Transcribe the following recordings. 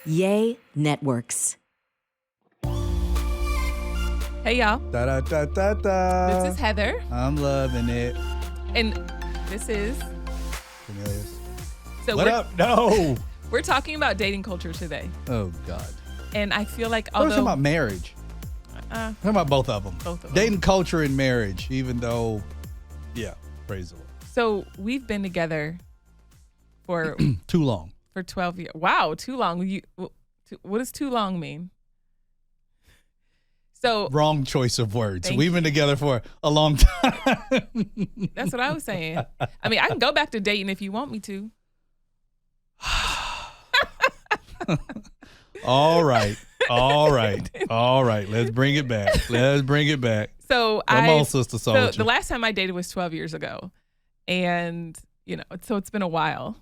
Yay Networks. Hey, y'all. Da da da da da. This is Heather. I'm loving it. And this is Cornelius. So what up? No. We're talking about dating culture today. Oh, God. And I feel like We're talking about marriage. We're talking about both of them. Both of them. Dating culture and marriage, even though, yeah, praise the Lord. So we've been together for Too long. for 12 years. Wow, too long. What does too long mean? So Wrong choice of words. Thank We've been together for a long time. that's what I was saying. I mean, I can go back to dating if you want me to. All right. Let's bring it back. So Come on, Sister Soldier. So the last time I dated was 12 years ago. And, so it's been a while.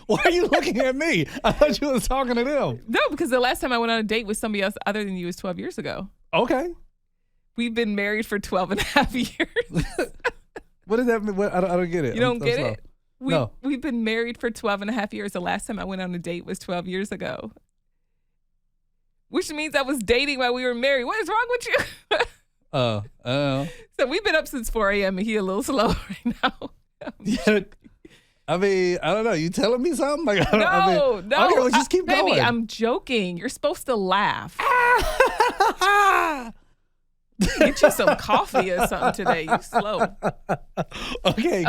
Why are you looking at me? I thought you was talking to them. No, because the last time I went on a date with somebody else other than you was 12 years ago. Okay. We've been married for 12 and a half years. What does that mean? I don't get it. You don't get it? No. We've been married for 12 and a half years. The last time I went on a date was 12 years ago. Which means I was dating while we were married. What is wrong with you? So we've been up since 4 a.m. and he a little slow right now. Yeah. I mean, I don't know. You telling me something? Like, No. Okay, well, just keep going. Baby, I'm joking. You're supposed to laugh. Get you some coffee or something today. You slow. Okay,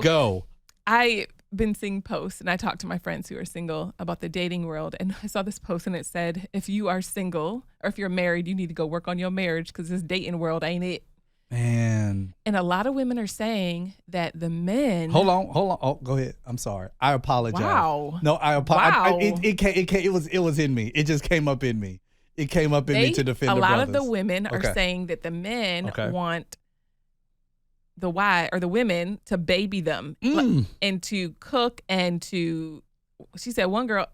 Go. I've been seeing posts and I talked to my friends who are single about the dating world. And I saw this post and it said, if you are single or if you're married, you need to go work on your marriage because this dating world ain't it. Man. And a lot of women are saying that the men. Hold on. Oh, go ahead. I'm sorry. I apologize. Wow. No, I apologize. Wow. It was in me. It just came up in me. It came up in me to defend the brothers. A lot of the women are saying that the men want the women to baby them and to cook and to. She said one girl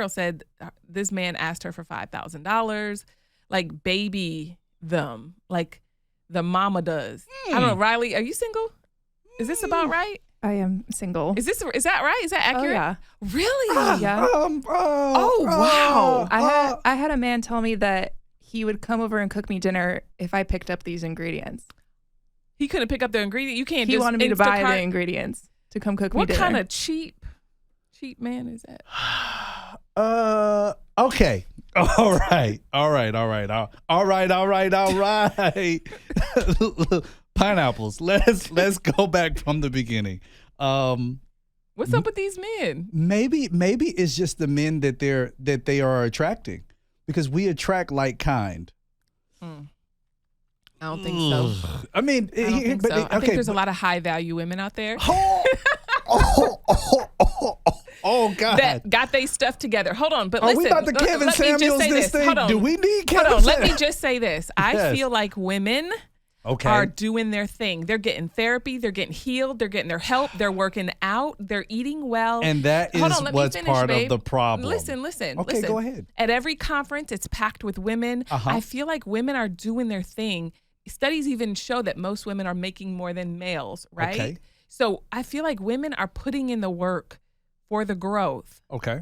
said this man asked her for $5,000, like baby them, like the mama does. I don't know, Riley, are you single? Is this about right? I am single. Is that right? Is that accurate? Oh, yeah. Really? Yeah. Wow. I had a man tell me that he would come over and cook me dinner if I picked up these ingredients. He couldn't pick up the ingredient. You can't. He wanted me to buy the ingredients to come cook me dinner. What kind of cheap man is that? Okay. All right. Pineapples. Let's go back from the beginning. What's up with these men? Maybe it's just the men that they are attracting, because we attract like kind. I don't think so. I mean, I don't think so. I think there's a lot of high value women out there. Oh God! That got they stuff together. Hold on, but listen. We about to Kevin Samuels this thing? Hold on. Do we need Kevin? Hold on. Let me just say this. I Yes. feel like women are doing their thing. They're getting therapy. They're getting healed. They're getting their help. They're working out. They're eating well. And that is what's part of the problem. Listen. Okay, go ahead. At every conference, it's packed with women. I feel like women are doing their thing. Studies even show that most women are making more than males, right? Okay. So I feel like women are putting in the work for the growth. Okay.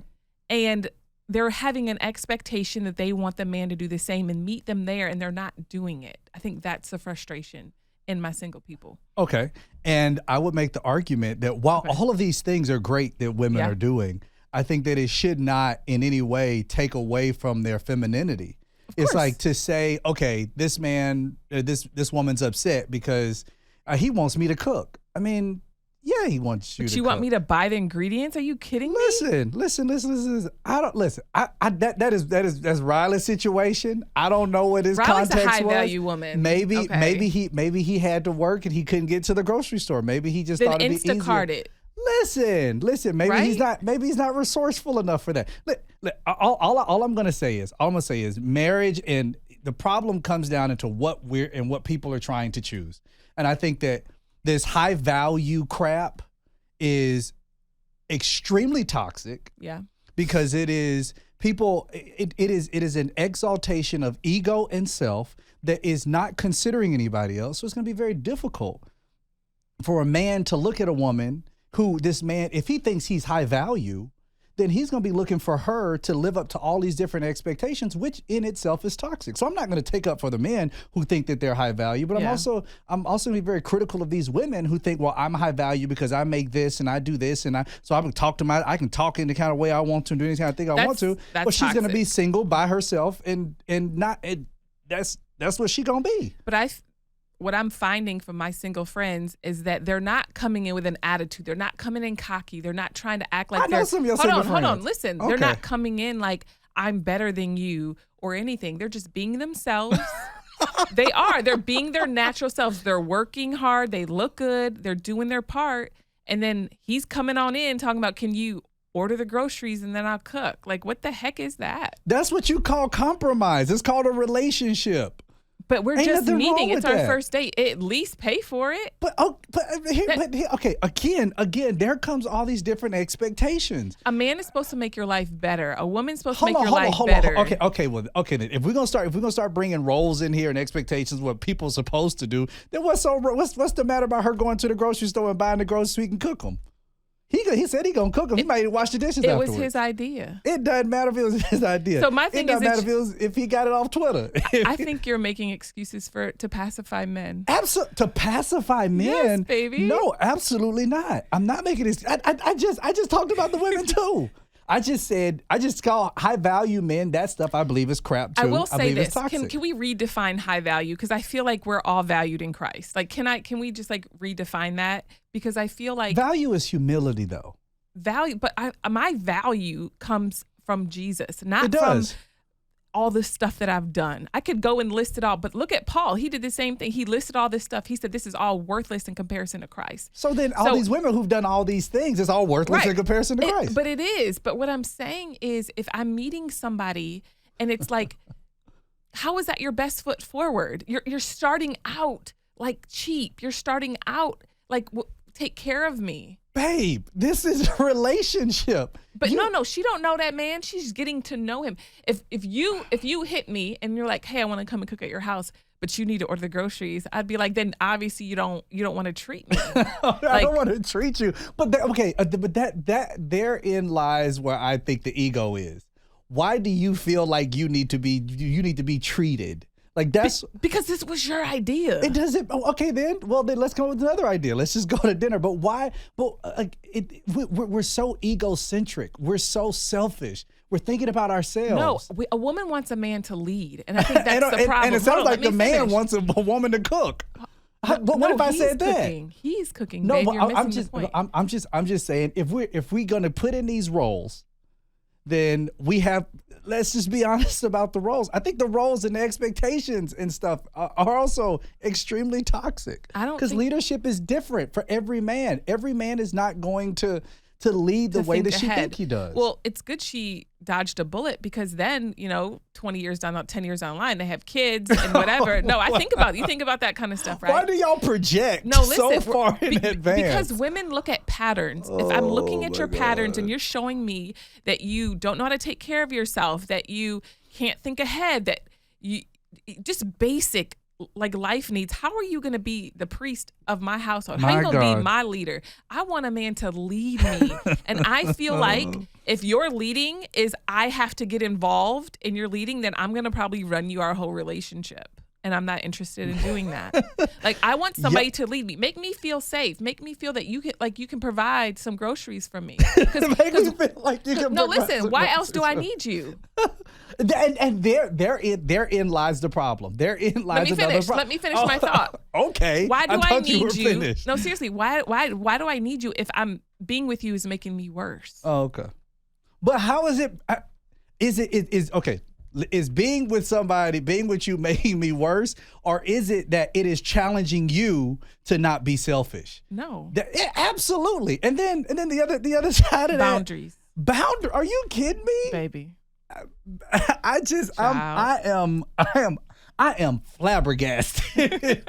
And they're having an expectation that they want the man to do the same and meet them there, and they're not doing it. I think that's the frustration in my single people. Okay. And I would make the argument that while all of these things are great that women are doing, I think that it should not in any way take away from their femininity. It's like to say, okay, this man, this woman's upset because he wants me to cook. I mean, yeah, he wants you to cook. You want me to buy the ingredients? Are you kidding me? Listen. I don't listen. That's Riley's situation. I don't know what his Riley's context was. a high value woman. Maybe he had to work and he couldn't get to the grocery store. Maybe he just thought it'd be easier. Instacart it. Listen. Maybe he's not resourceful enough for that. All I'm gonna say is marriage, and the problem comes down into what people are trying to choose. And I think that this high value crap is extremely toxic. Yeah. Because it is an exaltation of ego and self that is not considering anybody else. So it's going to be very difficult for a man to look at a woman who, this man, if he thinks he's high value, then he's going to be looking for her to live up to all these different expectations, which in itself is toxic. So I'm not going to take up for the men who think that they're high value, but I'm also going to be very critical of these women who think, well, I'm high value because I make this and I do this, and so I can talk in the kind of way I want to and do any kind of thing I want to. But she's going to be single by herself and that's what she going to be. But what I'm finding from my single friends is that they're not coming in with an attitude. They're not coming in cocky. They're not trying to act like I know some of your single friends. Hold on. Listen, okay. They're not coming in like I'm better than you or anything. They're just being themselves. They are. They're being their natural selves. They're working hard. They look good. They're doing their part. And then he's coming on in talking about, can you order the groceries and then I'll cook? Like, what the heck is that? That's what you call compromise. It's called a relationship. But we're just meeting. It's our first date. At least pay for it. Okay. Again, there comes all these different expectations. A man is supposed to make your life better. A woman's supposed to make your life better. Okay. Then if we're gonna start bringing roles in here and expectations, what people are supposed to do, then what's the matter about her going to the grocery store and buying the groceries so he can cook them? He said he gonna cook them. He might wash the dishes afterwards. It was his idea. It doesn't matter if it was his idea. So my thing it doesn't matter if he got it off Twitter. I think you're making excuses to pacify men. To pacify men? Yes, baby. No, absolutely not. I'm not making this. I just talked about the women too. I just call high value men. That stuff I believe is crap too. I will say this. Can we redefine high value? Because I feel like we're all valued in Christ. Like, can we just like redefine that? Because I feel like value is humility though. Value, but my value comes from Jesus, not from all the stuff that I've done. I could go and list it all, but look at Paul. He did the same thing. He listed all this stuff. He said this is all worthless in comparison to Christ. So then all these women who've done all these things, it's all worthless in comparison to Christ. But it is. But what I'm saying is if I'm meeting somebody and it's like, how is that your best foot forward? You're starting out like cheap. You're starting out like, take care of me. Babe, this is a relationship. But no, she don't know that man. She's getting to know him. If you hit me and you're like, hey, I want to come and cook at your house, but you need to order the groceries, I'd be like, then obviously you don't want to treat me. I don't want to treat you. But that therein lies where I think the ego is. Why do you feel like you need to be treated? Like that's because this was your idea. It doesn't. Okay, then. Well, then let's come up with another idea. Let's just go to dinner. But why? But we're so egocentric. We're so selfish. We're thinking about ourselves. No, a woman wants a man to lead, and I think that's the problem. And it sounds like the man wants a woman to cook. But what if I said that? He's cooking. No, babe, but I'm just saying if we're gonna put in these roles, then we have. Let's just be honest about the roles. I think the roles and the expectations and stuff are also extremely toxic. Because leadership is different for every man. Every man is not going to lead the way that she thinks he does. Well, it's good she dodged a bullet because then, 10 years down the line, they have kids and whatever. No, you think about that kind of stuff, right? Why do y'all project so far in advance? Because women look at patterns. If I'm looking at your patterns and you're showing me that you don't know how to take care of yourself, that you can't think ahead, that you just basic like life needs, how are you going to be the priest of my household? How are you going to be my leader? I want a man to lead me. And I feel like if your leading is I have to get involved in your leading, then I'm going to probably run you our whole relationship. And I'm not interested in doing that. Like, I want somebody to lead me. Make me feel safe. Make me feel that you can provide some groceries for me. Make me feel like you can No, listen, why else do I need you? And therein lies the problem. Therein lies another problem. Let me finish my thought. Okay. Why do I need you? Finished. No, seriously. Why do I need you if I'm being with you is making me worse? Oh, okay. But how is it? Is okay? Is being with somebody, being with you, making me worse, or is it that it is challenging you to not be selfish? No. Absolutely. And then the other side of boundaries. Are you kidding me, baby? I am flabbergasted.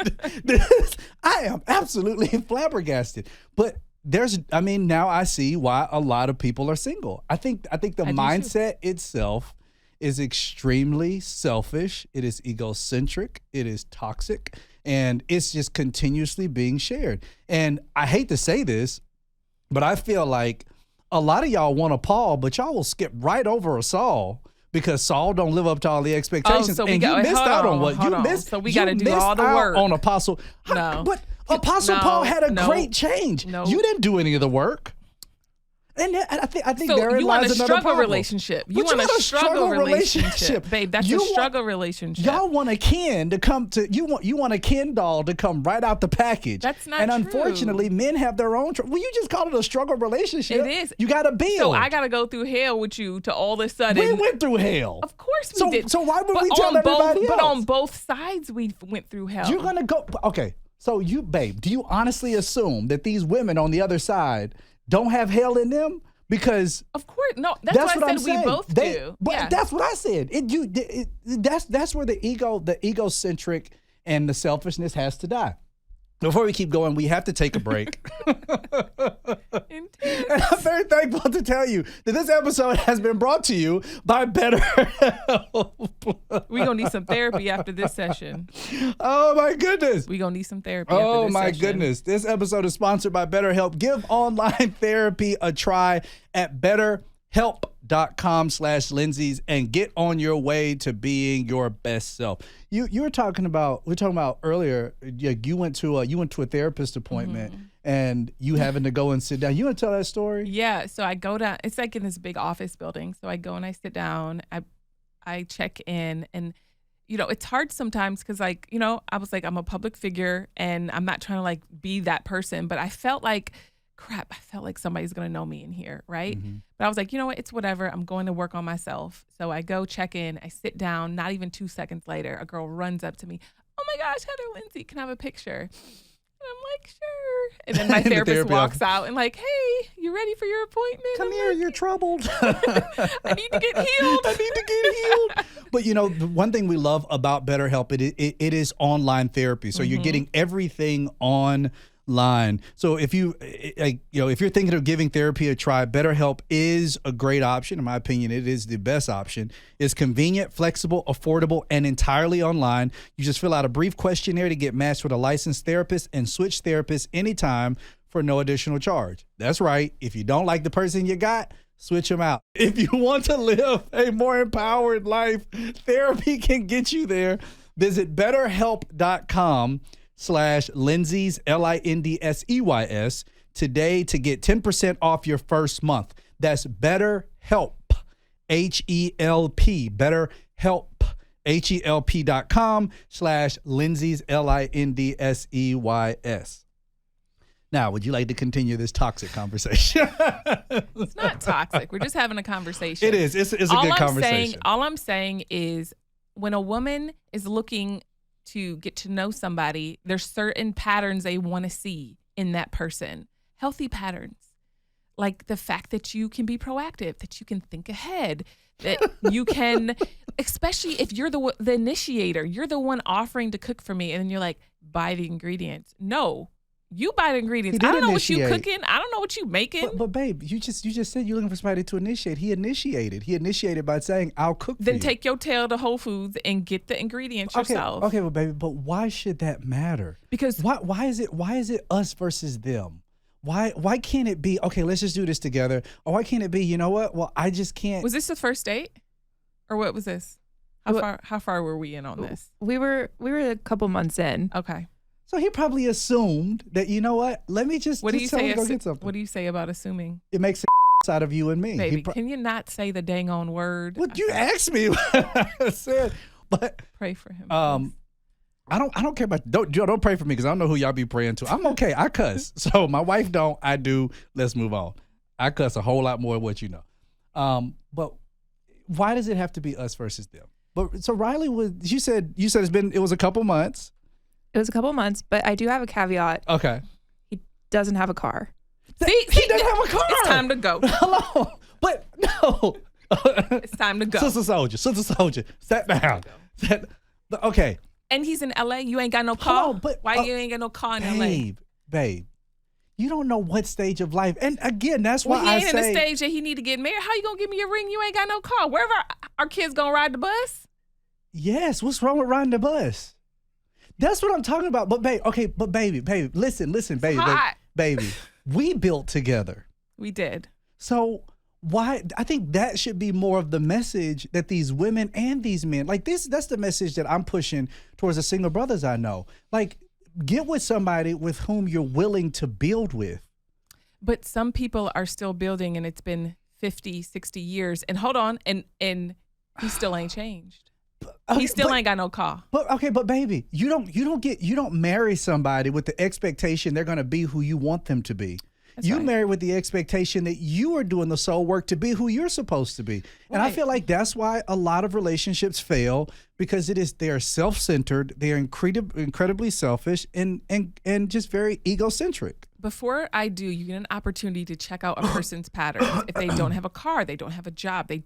I am absolutely flabbergasted. But now I see why a lot of people are single. I think the mindset itself is extremely selfish. It is egocentric. It is toxic. And it's just continuously being shared. And I hate to say this, but I feel like a lot of y'all want a Paul, but y'all will skip right over a Saul because Saul don't live up to all the expectations. So and you missed out on what you missed. So we got to do all the work on Apostle. No. But Apostle Paul had a great change. No. You didn't do any of the work. And I think so therein you lies want a another struggle problem. relationship. You want a struggle relationship. Babe, that's a struggle relationship. Y'all want a Ken to come to you want a Ken doll to come right out the package. That's not and true. Unfortunately, men have their own well, you just called it a struggle relationship. It is. You got to build. So I got to go through hell with you to all of a sudden. We went through hell. Of course we did. So why would we tell everybody else? But on both sides we went through hell. You're going to go okay. So you, babe, do you honestly assume that these women on the other side don't have hell in them? Because of course, no. That's what I said. We both do. But yeah. That's what I said. That's where the egocentric and the selfishness has to die. Before we keep going, we have to take a break. And I'm very thankful to tell you that this episode has been brought to you by BetterHelp. We're going to need some therapy after this session. Oh, my goodness. We're going to need some therapy after this session. Oh, my goodness. This episode is sponsored by BetterHelp. Give online therapy a try at BetterHelp.com/Lindsay's and get on your way to being your best self. We were talking about earlier. You went to a therapist appointment and you having to go and sit down. You want to tell that story? Yeah. So I go down. It's like in this big office building. So I go and I sit down. I check in, and it's hard sometimes because I was like, I'm a public figure and I'm not trying to like be that person, but I felt like crap. I felt like somebody's going to know me in here. Right. Mm-hmm. But I was like, you know what? It's whatever. I'm going to work on myself. So I go check in. I sit down. Not even 2 seconds later, a girl runs up to me. Oh my gosh, Heather, Lindsay, can I have a picture? And I'm like, sure. And then my therapist walks out and like, hey, you ready for your appointment? Come here, you're troubled. I need to get healed. But the one thing we love about BetterHelp, it is online therapy. So you're getting everything online. So if you're thinking of giving therapy a try, BetterHelp is a great option. In my opinion, it is the best option. It's convenient, flexible, affordable, and entirely online. You just fill out a brief questionnaire to get matched with a licensed therapist and switch therapists anytime for no additional charge. That's right. If you don't like the person you got, switch them out. If you want to live a more empowered life, therapy can get you there. Visit BetterHelp.com/Lindsay's LINDSEYS today to get 10% off your first month. That's BetterHelp, HELP, BetterHelp, HELP.com/Lindsay's LINDSEYS. Now, would you like to continue this toxic conversation? It's not toxic. We're just having a conversation. It is. It's a good conversation. All I'm saying is when a woman is looking to get to know somebody, there's certain patterns they want to see in that person. Healthy patterns. Like the fact that you can be proactive, that you can think ahead, that you can, especially if you're the initiator, you're the one offering to cook for me, and then you're like, buy the ingredients. No, you buy the ingredients. I don't know what you cooking. I don't know what you making. But babe, you just said you're looking for somebody to initiate. He initiated by saying, I'll cook for you. Then take your tail to Whole Foods and get the ingredients yourself. Okay, well, baby, but why should that matter? Because why is it us versus them? Why can't it be, okay, let's just do this together? Or why can't it be, you know what? Well, I just can't. Was this the first date? Or what was this? How far were we in on this? We were a couple months in. Okay. So he probably assumed that, you know what? Let me just, what do you say? Go get something. What do you say about assuming? It makes out of you and me. Baby, can you not say the dang on word? Well, you asked me what I said, but pray for him. I don't care about don't pray for me because I don't know who y'all be praying to. I'm okay. I cuss. So my wife don't. I do. Let's move on. I cuss a whole lot more than what you know. But why does it have to be us versus them? But so Riley you said it was a couple months. It was a couple months, but I do have a caveat. Okay. He doesn't have a car. He doesn't have a car. It's time to go. Hello. But no. It's time to go. Sister Soldier, sit down. But okay. And he's in LA. You ain't got no car. But why you ain't got no car in LA? Babe, you don't know what stage of life. And again, that's why he ain't in the stage that he need to get married. How you gonna give me a ring? You ain't got no car. Wherever our kids gonna ride the bus? Yes. What's wrong with riding the bus? That's what I'm talking about. But baby, listen, baby, baby. We built together. We did. So why? I think that should be more of the message that these women and these men, like that's the message that I'm pushing towards the single brothers I know. Like, get with somebody with whom you're willing to build with. But some people are still building, and it's been 50, 60 years. And hold on, and he still ain't changed. He still ain't got no car. But baby, you don't marry somebody with the expectation they're going to be who you want them to be. That's you right. Marry with the expectation that you are doing the soul work to be who you're supposed to be. And I feel like that's why a lot of relationships fail, because they are self-centered, they are incredibly selfish and just very egocentric. Before I do, you get an opportunity to check out a person's patterns. If they don't have a car, they don't have a job, they're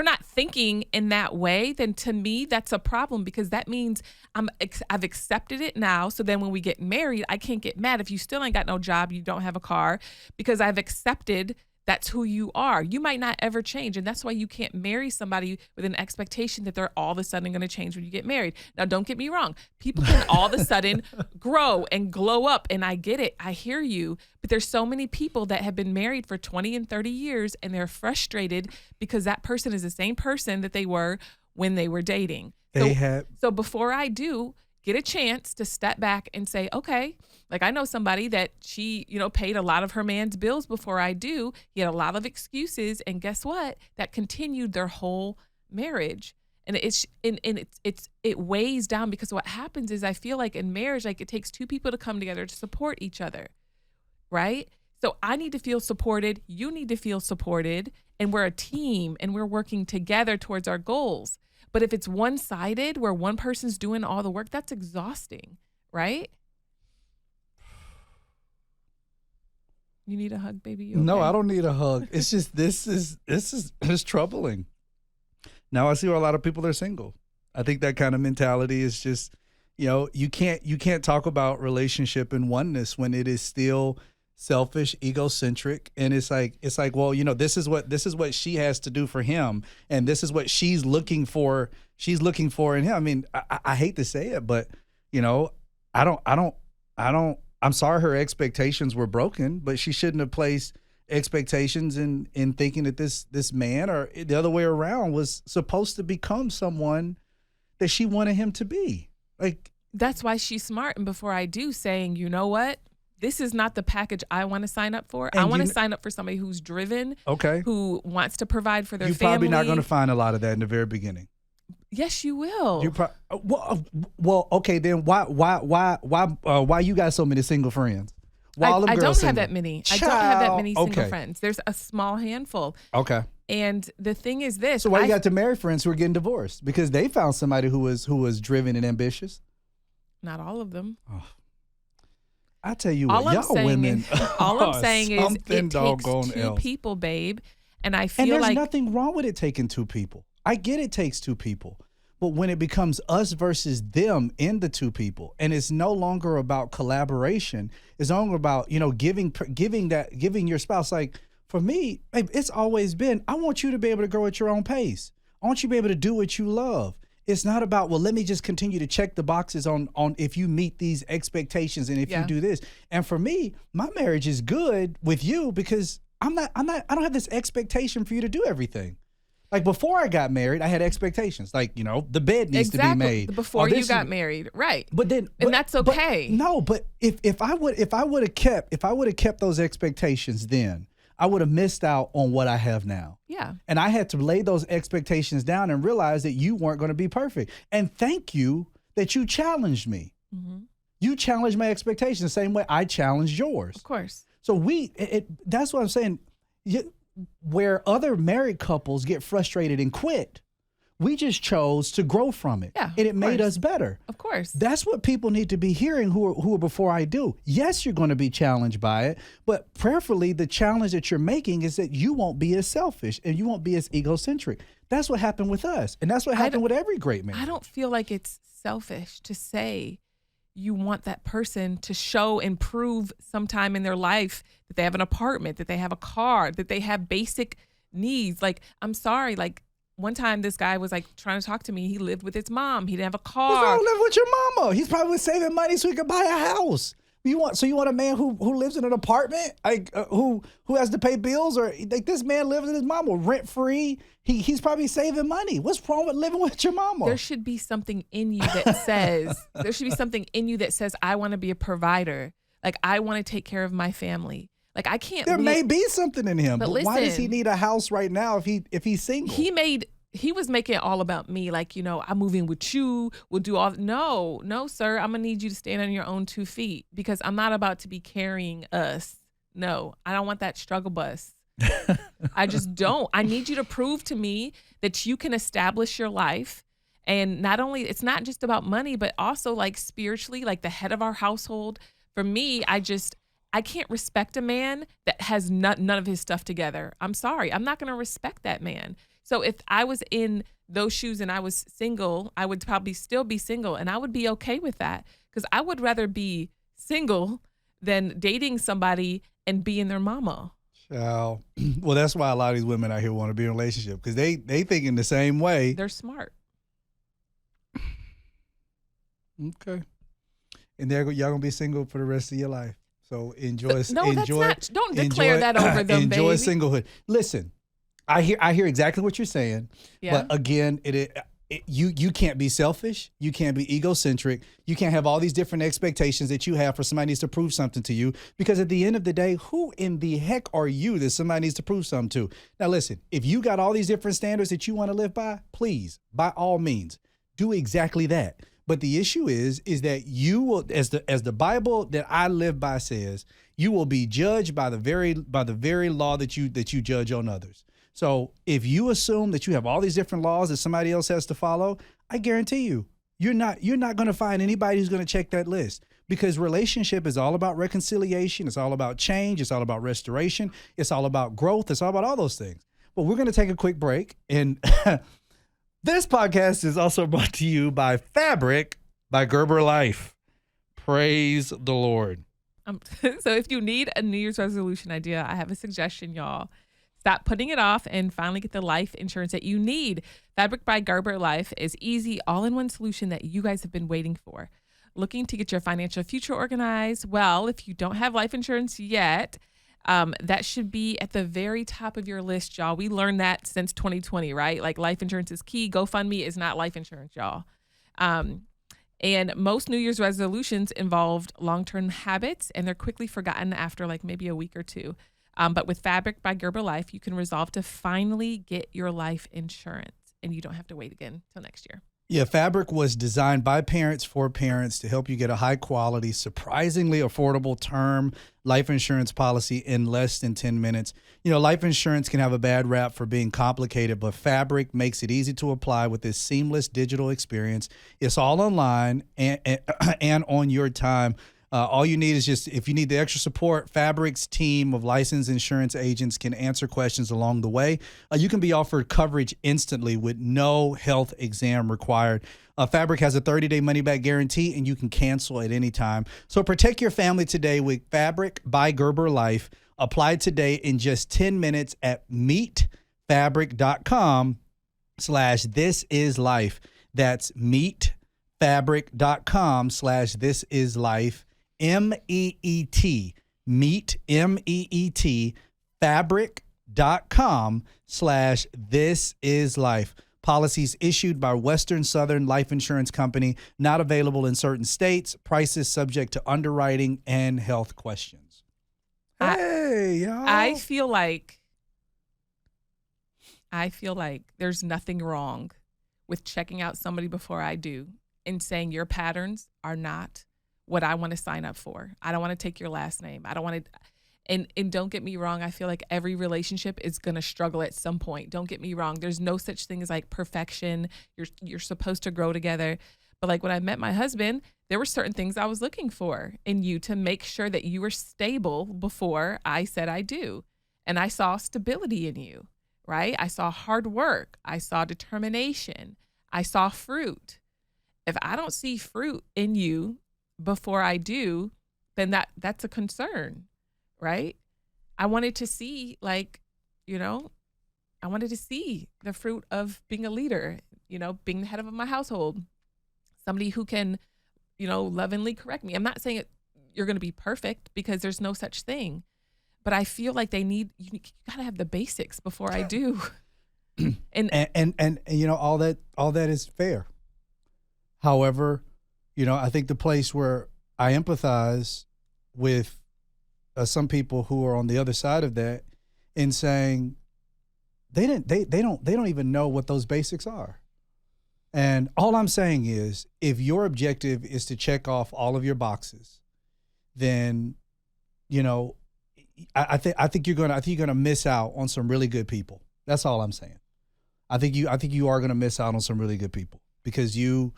not thinking in that way, then to me, that's a problem, because that means I've accepted it now. So then when we get married, I can't get mad if you still ain't got no job, you don't have a car, because I've accepted that's who you are. You might not ever change. And that's why you can't marry somebody with an expectation that they're all of a sudden going to change when you get married. Now, don't get me wrong. People can all of a sudden grow and glow up. And I get it. I hear you. But there's so many people that have been married for 20 and 30 years, and they're frustrated because that person is the same person that they were when they were dating. So before I do, get a chance to step back and say, okay, like I know somebody that she, paid a lot of her man's bills before I do. He had a lot of excuses, and guess what? That continued their whole marriage. And it weighs down, because what happens is I feel like in marriage, like it takes two people to come together to support each other, right? So I need to feel supported. You need to feel supported, and we're a team, and we're working together towards our goals. But if it's one-sided, where one person's doing all the work, that's exhausting, right? You need a hug, baby? You okay? No, I don't need a hug. It's just this is troubling. Now I see where a lot of people are single. I think that kind of mentality is just, you can't talk about relationship and oneness when it is still selfish, egocentric, and it's like, well, this is what she has to do for him, and this is what she's looking for in him. I mean, I hate to say it, but I don't. I'm sorry her expectations were broken, but she shouldn't have placed expectations in thinking that this man, or the other way around, was supposed to become someone that she wanted him to be. Like, that's why she's smart. And before I do, saying, you know what? This is not the package I want to sign up for. I want to sign up for somebody who's driven, who wants to provide for their family. You're probably not going to find a lot of that in the very beginning. Yes, you will. Well, okay, then why you got so many single friends? I don't have that many. I don't have that many single friends. There's a small handful. Okay. And the thing is this. So why you got to marry friends who are getting divorced? Because they found somebody who was driven and ambitious? Not all of them. Oh. I tell you what, y'all women. All I'm saying is it takes two people, babe. And I feel there's nothing wrong with it taking two people. I get it takes two people. But when it becomes us versus them in the two people, and it's no longer about collaboration, it's no longer about, giving your spouse, like, for me, babe, it's always been, I want you to be able to grow at your own pace. I want you to be able to do what you love. It's not about, well, let me just continue to check the boxes on if you meet these expectations and if you do this. And for me, my marriage is good with you because I don't have this expectation for you to do everything. Like before I got married, I had expectations. Like, the bed needs to be made before you got married, right? But that's okay. But if I would have kept those expectations then, I would have missed out on what I have now. Yeah. And I had to lay those expectations down and realize that you weren't going to be perfect. And thank you that you challenged me. Mm-hmm. You challenged my expectations the same way I challenged yours. Of course. So that's what I'm saying. Where other married couples get frustrated and quit, we just chose to grow from it. Yeah, and it made us better. Of course. That's what people need to be hearing who are before I do. Yes, you're going to be challenged by it, but prayerfully, the challenge that you're making is that you won't be as selfish and you won't be as egocentric. That's what happened with us. And that's what happened with every great man. I don't feel like it's selfish to say you want that person to show and prove sometime in their life that they have an apartment, that they have a car, that they have basic needs. Like, I'm sorry, like one time this guy was like trying to talk to me. He lived with his mom. He didn't have a car. He's not living with your mama. He's probably saving money so he could buy a house. You want a man who lives in an apartment, like who has to pay bills, or like this man lives with his mama rent free. He's probably saving money. What's wrong with living with your mama? There should be something in you that says I want to be a provider. Like I want to take care of my family. Like I can't. There may be something in him, but listen, why does he need a house right now if he's single? He was making it all about me. Like, I'm moving with you. We'll do all. No, sir. I'm going to need you to stand on your own 2 feet because I'm not about to be carrying us. No, I don't want that struggle bus. I just don't. I need you to prove to me that you can establish your life. And not only, it's not just about money, but also like spiritually, like the head of our household. For me, I can't respect a man that has none of his stuff together. I'm sorry. I'm not going to respect that man. So if I was in those shoes and I was single, I would probably still be single, and I would be okay with that because I would rather be single than dating somebody and being their mama. Well, that's why a lot of these women out here want to be in a relationship because they think in the same way. They're smart. Okay. And y'all gonna be single for the rest of your life. So enjoy. Don't declare that over them, enjoy baby. singlehood. Listen. I hear exactly what you're saying, yeah. But again, you can't be selfish, you can't be egocentric, you can't have all these different expectations that you have for somebody needs to prove something to you. Because at the end of the day, who in the heck are you that somebody needs to prove something to? Now, listen, if you got all these different standards that you want to live by, please, by all means, do exactly that. But the issue is that you will, as the Bible that I live by says, you will be judged by the very law that you judge on others. So if you assume that you have all these different laws that somebody else has to follow, I guarantee you're not going to find anybody who's going to check that list, because relationship is all about reconciliation. It's all about change. It's all about restoration. It's all about growth. It's all about all those things. But we're going to take a quick break. And this podcast is also brought to you by Fabric by Gerber Life. Praise the Lord. So if you need a New Year's resolution idea, I have a suggestion, y'all. Stop putting it off and finally get the life insurance that you need. Fabric by Gerber Life is easy, all-in-one solution that you guys have been waiting for. Looking to get your financial future organized? Well, if you don't have life insurance yet, that should be at the very top of your list, y'all. We learned that since 2020, right? Like life insurance is key. GoFundMe is not life insurance, y'all. And most New Year's resolutions involved long-term habits, and they're quickly forgotten after like maybe a week or two. But with Fabric by Gerber Life, you can resolve to finally get your life insurance, and you don't have to wait again till next year. Yeah, Fabric was designed by parents for parents to help you get a high quality, surprisingly affordable term life insurance policy in less than 10 minutes. Life insurance can have a bad rap for being complicated, but Fabric makes it easy to apply with this seamless digital experience. It's all online and on your time. All you need is just, if you need the extra support, Fabric's team of licensed insurance agents can answer questions along the way. You can be offered coverage instantly with no health exam required. Fabric has a 30-day money-back guarantee, and you can cancel at any time. So protect your family today with Fabric by Gerber Life. Apply today in just 10 minutes at meetfabric.com/thisislife. That's meetfabric.com/thisislife. MEET, meet, MEET, fabric.com/thisislife. Policies issued by Western Southern Life Insurance Company, not available in certain states. Prices subject to underwriting and health questions. Hey, y'all. I feel like there's nothing wrong with checking out somebody before I do and saying your patterns are not what I want to sign up for. I don't want to take your last name. I don't want to, and don't get me wrong. I feel like every relationship is going to struggle at some point. Don't get me wrong. There's no such thing as like perfection. You're supposed to grow together. But like when I met my husband, there were certain things I was looking for in you to make sure that you were stable before I said I do. And I saw stability in you, right? I saw hard work. I saw determination. I saw fruit. If I don't see fruit in you before I do, then that's a concern, right? I wanted to see I wanted to see the fruit of being a leader, being the head of my household, somebody who can, lovingly correct me. I'm not saying you're going to be perfect, because there's no such thing. But I feel like you got to have the basics before I do. and you know, all that is fair. However, you know, I think the place where I empathize with some people who are on the other side of that, in saying they don't even know what those basics are. And all I'm saying is, if your objective is to check off all of your boxes, then, you know, I think you're gonna miss out on some really good people. That's all I'm saying. I think you are gonna miss out on some really good people, because you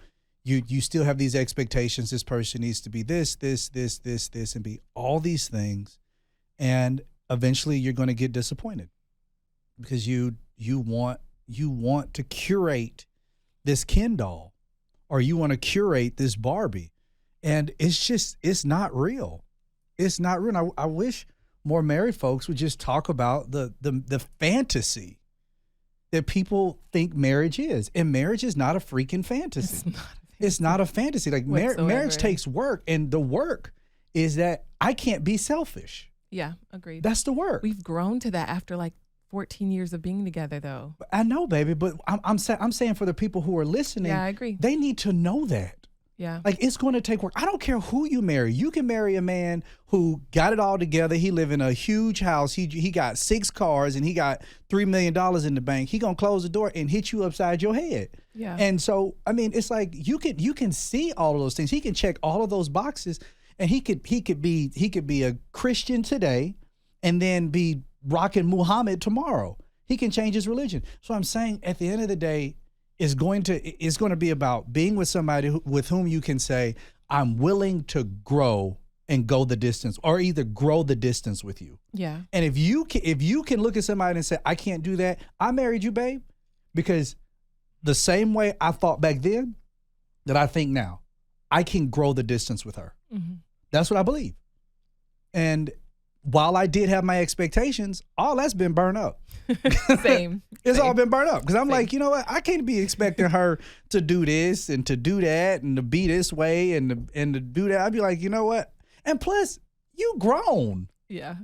still have these expectations. This person needs to be this, and be all these things, and eventually you're gonna get disappointed, because you want to curate this Ken doll, or you want to curate this Barbie, and it's not real. It's not real. And I wish more married folks would just talk about the fantasy that people think marriage is. And marriage is not a freaking fantasy. It's not a fantasy. Like marriage takes work, and the work is that I can't be selfish. Yeah, agreed. That's the work. We've grown to that after like 14 years of being together, though. I know, baby, but I'm saying for the people who are listening, yeah, I agree. They need to know that. Yeah. Like, it's going to take work. I don't care who you marry. You can marry a man who got it all together. He live in a huge house. He got 6 cars, and he got $3 million in the bank. He going to close the door and hit you upside your head. Yeah. And so, I mean, it's like you can see all of those things. He can check all of those boxes, and he could be a Christian today and then be rocking Muhammad tomorrow. He can change his religion. So I'm saying, at the end of the day, it's going to be about being with somebody with whom you can say, I'm willing to grow and go the distance, or either grow the distance with you. Yeah. And if you can look at somebody and say, I can't do that, I married you, babe, because the same way I thought back then that I think now, I can grow the distance with her. Mm-hmm. That's what I believe. And while I did have my expectations, all that's been burned up. Same. It's all been burned up, because I'm like, you know what? I can't be expecting her to do this and to do that and to be this way and to do that. I'd be like, you know what? And plus, you grown. Yeah.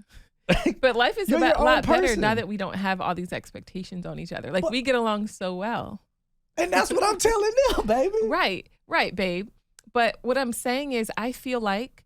But life is a lot better now that we don't have all these expectations on each other. Like, we get along so well. And that's what I'm telling them, baby. Right, babe. But what I'm saying is, I feel like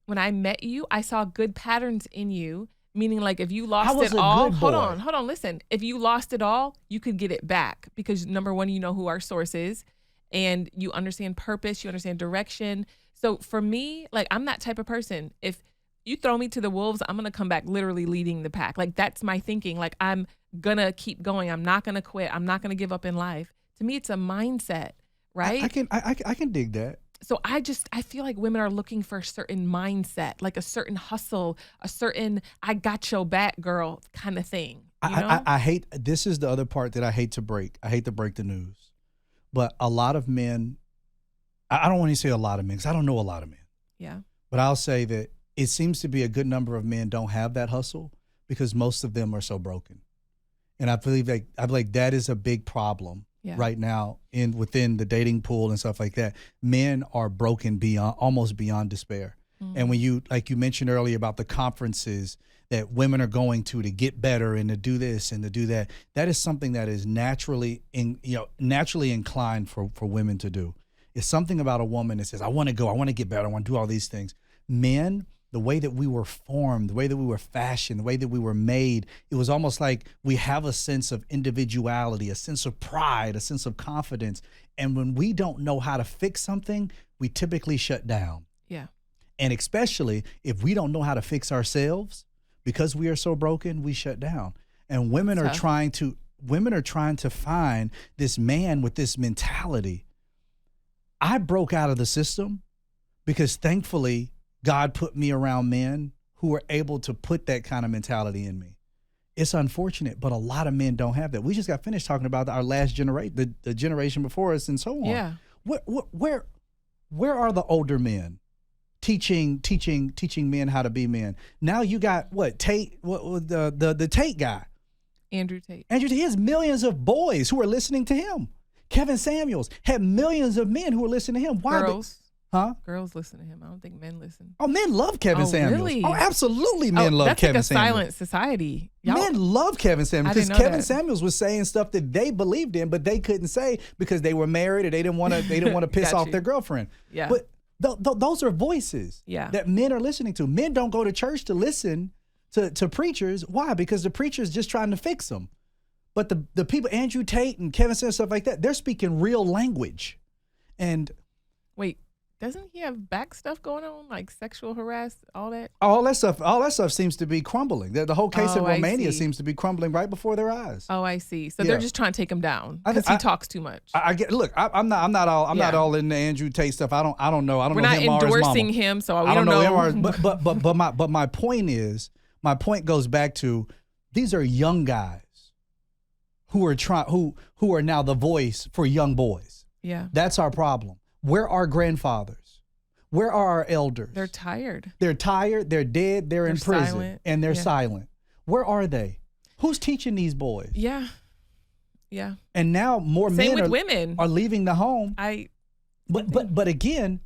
when I met you, I saw good patterns in you. Meaning, like, if you lost it all, hold on, listen. If you lost it all, you could get it back, because number one, you know who our source is, and you understand purpose, you understand direction. So for me, like, I'm that type of person. If you throw me to the wolves, I'm gonna come back literally leading the pack. Like, that's my thinking. Like, I'm gonna keep going. I'm not gonna quit. I'm not gonna give up in life. To me, it's a mindset, right? I can dig that. So I feel like women are looking for a certain mindset, like a certain hustle, a certain I got your back, girl kind of thing. You know? I hate, this is the other part that I hate to break. I hate to break the news. But a lot of men, I don't want to say a lot of men, because I don't know a lot of men. Yeah. But I'll say that it seems to be a good number of men don't have that hustle, because most of them are so broken. And I believe that is a big problem. Yeah. Right now within the dating pool and stuff like that. Men are broken almost beyond despair. Mm-hmm. And when you mentioned earlier about the conferences that women are going to get better and to do this and to do that, that is something that is naturally inclined for women to do. It's something about a woman that says, I want to go, I want to get better, I want to do all these things. Men, the way that we were formed, the way that we were fashioned, the way that we were made, it was almost like we have a sense of individuality, a sense of pride, a sense of confidence. And when we don't know how to fix something, we typically shut down. Yeah. And especially if we don't know how to fix ourselves, because we are so broken, we shut down. And women are trying to find this man with this mentality. I broke out of the system because thankfully God put me around men who were able to put that kind of mentality in me. It's unfortunate, but a lot of men don't have that. We just got finished talking about our last generation, the generation before us, and so on. Yeah. Where are the older men teaching men how to be men? Now you got the Tate guy, Andrew Tate. He has millions of boys who are listening to him. Kevin Samuels had millions of men who were listening to him. Why? Girls. Huh? Girls listen to him. I don't think men listen. Oh, men love Kevin Samuels. Really? Oh, absolutely, men love Kevin That's like a Samuels. silent society. Men love Kevin Samuels because I didn't know Kevin that. Samuels was saying stuff that they believed in, but they couldn't say because they were married or they didn't want to piss off their girlfriend. Yeah. But those are voices that men are listening to. Men don't go to church to listen to preachers. Why? Because the preacher's just trying to fix them. But the people, Andrew Tate and Kevin Samuels, stuff like that, they're speaking real language. And wait, doesn't he have back stuff going on, like sexual harassment, all that? All that stuff seems to be crumbling. The whole case in Romania seems to be crumbling right before their eyes. Oh, I see. So they're just trying to take him down because he talks too much. I get. Look, I'm not all in the Andrew Tate stuff. I don't know. We're not endorsing him, so we don't know. But my point goes back to these are young guys who are now the voice for young boys. Yeah, that's our problem. Where are grandfathers? Where are our elders? They're tired. They're tired. They're dead. They're in prison. Silent. And they're silent. Where are they? Who's teaching these boys? Yeah. And now more women are leaving the home. But again,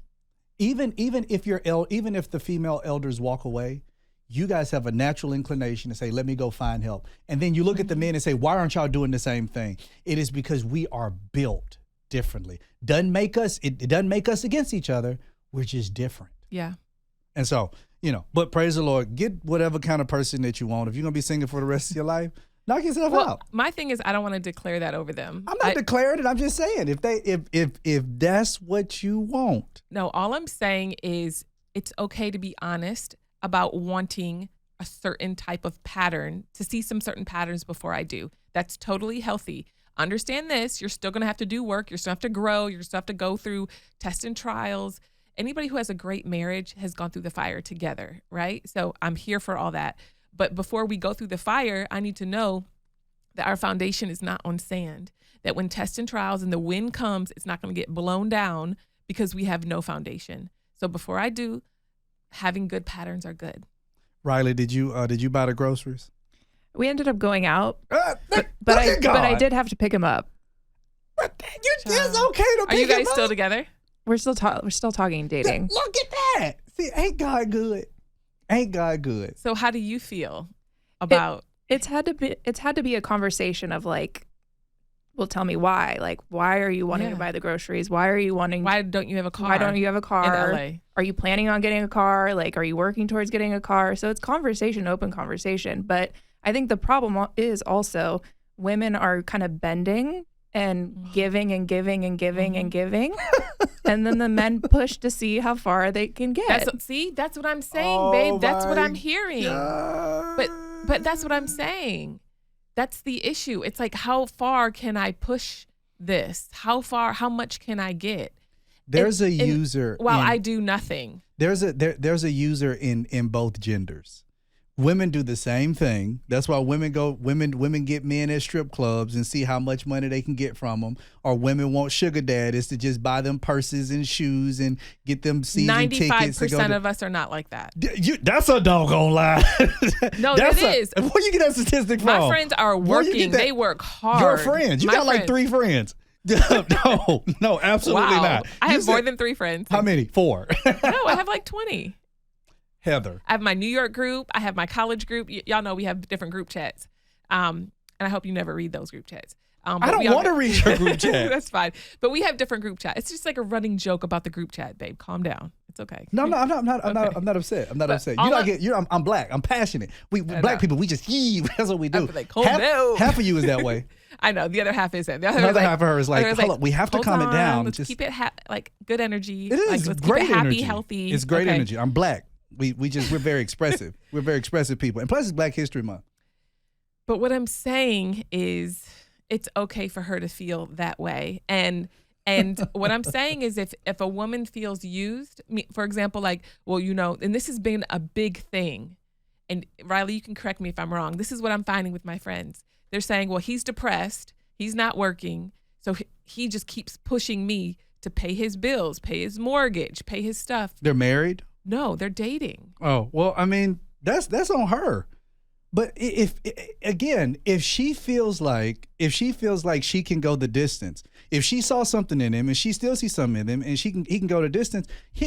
even if the female elders walk away, you guys have a natural inclination to say, let me go find help. And then you look at the men and say, why aren't y'all doing the same thing? It is because we are built differently. It doesn't make us against each other. We're just different. Yeah. And so, but praise the Lord, get whatever kind of person that you want. If you're going to be singing for the rest of your life, knock yourself out. My thing is, I don't want to declare that over them. I'm not declaring it. I'm just saying if that's what you want. No, all I'm saying is it's okay to be honest about wanting a certain type of pattern, to see some certain patterns before I do. That's totally healthy. Understand this, you're still going to have to do work. You're still have to grow. You're still have to go through tests and trials. Anybody who has a great marriage has gone through the fire together, right? So I'm here for all that. But before we go through the fire, I need to know that our foundation is not on sand, that when tests and trials and the wind comes, it's not going to get blown down because we have no foundation. So before I do, having good patterns are good. Riley, did you buy the groceries? We ended up going out, but I did have to pick him up. It's okay to pick him up. Are you guys still together? We're still talking and dating. Look at that. See, ain't God good? Ain't God good? So how do you feel about? It's had to be a conversation of like, well, tell me why. Like, why are you wanting to buy the groceries? Why don't you have a car? Why don't you have a car? In LA? Are you planning on getting a car? Like, are you working towards getting a car? So it's open conversation. But I think the problem is also women are kind of bending and giving and giving and giving and giving. And then the men push to see how far they can get. That's what I'm saying, babe. That's what I'm hearing. But that's what I'm saying. That's the issue. It's like, how far can I push this? How much can I get? There's a user. Well, I do nothing. There's a user in both genders. Women do the same thing. That's why women get men at strip clubs and see how much money they can get from them. Or women want sugar daddies to just buy them purses and shoes and get them season tickets. 95% of us are not like that. That's a doggone lie. No, it is. Where you get that statistic from? My friends are working. They work hard. Your friends. You got like 3 friends. No, absolutely not. I have more than 3 friends. How many? 4. No, I have like 20. Heather. I have my New York group. I have my college group. Y'all know we have different group chats. And I hope you never read those group chats. I don't want to read your group chat. That's fine. But we have different group chats. It's just like a running joke about the group chat, babe. Calm down. It's okay. No, I'm not upset. I'm not upset. I'm black. I'm passionate. We black people, we just that's what we do. Like, half of you is that way. I know. The other half isn't. Another half of her is like, hold up, we have to calm it down. Let's keep it like good energy. It is let's great keep it happy, energy. healthy. It's great energy. I'm black. We're very expressive. We're very expressive people. And plus it's Black History Month. But what I'm saying is it's okay for her to feel that way. And what I'm saying is if a woman feels used, for example, like, well, and this has been a big thing. And Riley, you can correct me if I'm wrong. This is what I'm finding with my friends. They're saying, well, he's depressed. He's not working. So he just keeps pushing me to pay his bills, pay his mortgage, pay his stuff. They're married? No, they're dating. Oh, well, I mean, that's on her. But if she feels like she can go the distance, if she saw something in him and she still sees something in him and he can go the distance,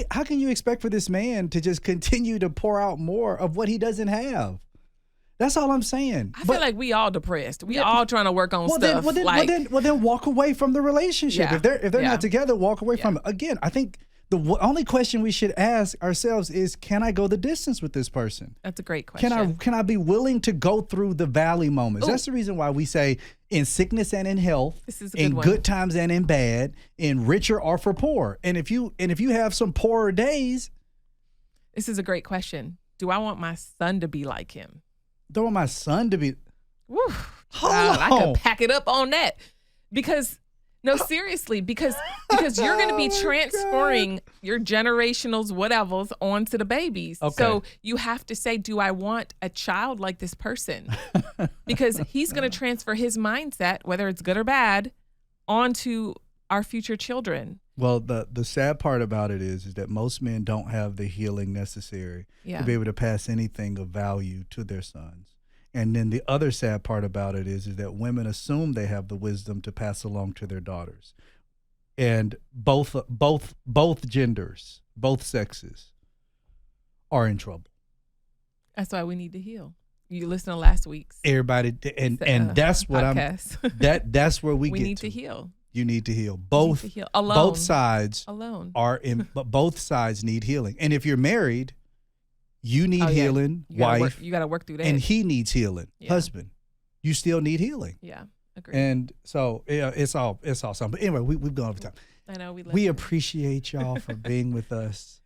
how can you expect for this man to just continue to pour out more of what he doesn't have? That's all I'm saying. I feel like we all depressed. We all trying to work on stuff. Well, then walk away from the relationship. Yeah. If they're not together, walk away from it. Again, I think the only question we should ask ourselves is, can I go the distance with this person? That's a great question. Can I be willing to go through the valley moments? Ooh. That's the reason why we say in sickness and in health, this is a in good one. good times and in bad, in richer or for poor. And if you have some poorer days, this is a great question. Do I want my son to be like him? Don't want my son to be. Woo. I could pack it up on that because. No, seriously, because you're going to be transferring your generationals, whatevers, onto the babies. Okay. So you have to say, do I want a child like this person? Because he's going to transfer his mindset, whether it's good or bad, onto our future children. Well, the sad part about it is that most men don't have the healing necessary to be able to pass anything of value to their sons. And then the other sad part about it is that women assume they have the wisdom to pass along to their daughters. And both genders, both sexes are in trouble. That's why we need to heal. You listen to last week's. Everybody, and that's what podcast. that's where we need to heal. You need to heal. Both alone. Both sides alone are in, but both sides need healing. And if you're married, you need healing, wife. You got to work through that. And he needs healing, husband. You still need healing. Yeah, agree. And so it's all something. But anyway, we've gone over time. I know we appreciate y'all for being with us.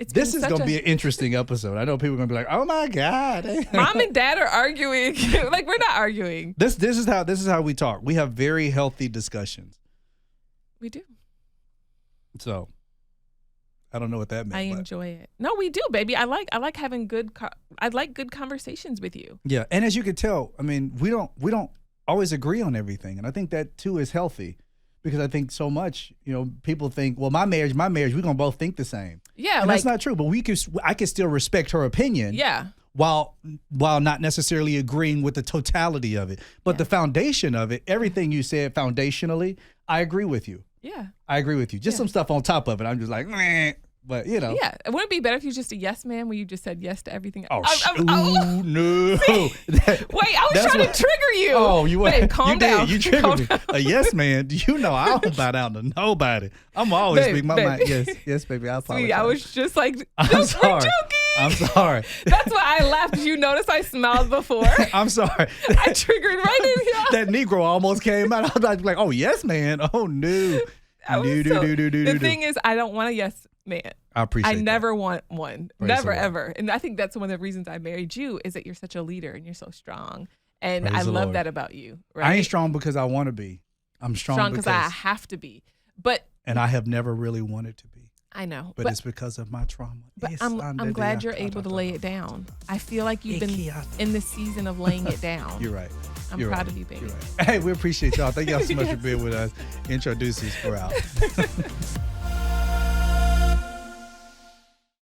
This is going to be an interesting episode. I know people are going to be like, "Oh my God, Mom and Dad are arguing." Like, we're not arguing. This is how we talk. We have very healthy discussions. We do. So. I don't know what that meant. I enjoy it. No, we do, baby. I like having good conversations with you. Yeah, and as you can tell, I mean, we don't always agree on everything, and I think that too is healthy, because I think so much, people think, well, my marriage, we're gonna both think the same. Yeah, and that's not true. But I can still respect her opinion. Yeah. While not necessarily agreeing with the totality of it, but the foundation of it, everything you said foundationally, I agree with you. Yeah. I agree with you. Just some stuff on top of it, I'm just like, meh. But, Yeah. Wouldn't it be better if you just a yes man when you just said yes to everything? No. Wait, I was trying to trigger you. Oh, you Babe, calm down. You triggered me. A yes man. You know I don't bow down to nobody. I'm always speaking my mind. Yes, baby. I apologize. Sweetie, I was just like, I'm sorry. We're joking. I'm sorry. That's why I laughed. Did you notice I smiled before? I'm sorry. I triggered right in here. That Negro almost came out. I was like, oh, yes, man. Oh, no. The thing is, I don't want a yes man. I appreciate I never want one. Praise Never, ever. And I think that's one of the reasons I married you, is that you're such a leader and you're so strong. And I love that about you. Right? I ain't strong because I want to be. I'm strong because I have to be. And I have never really wanted to be. I know. But it's because of my trauma. But I'm glad you're able to lay it down. I feel like you've been in the season of laying it down. You're right. I'm proud of you, baby. Right. Hey, we appreciate y'all. Thank y'all so much for being with us. Introducers, we're out.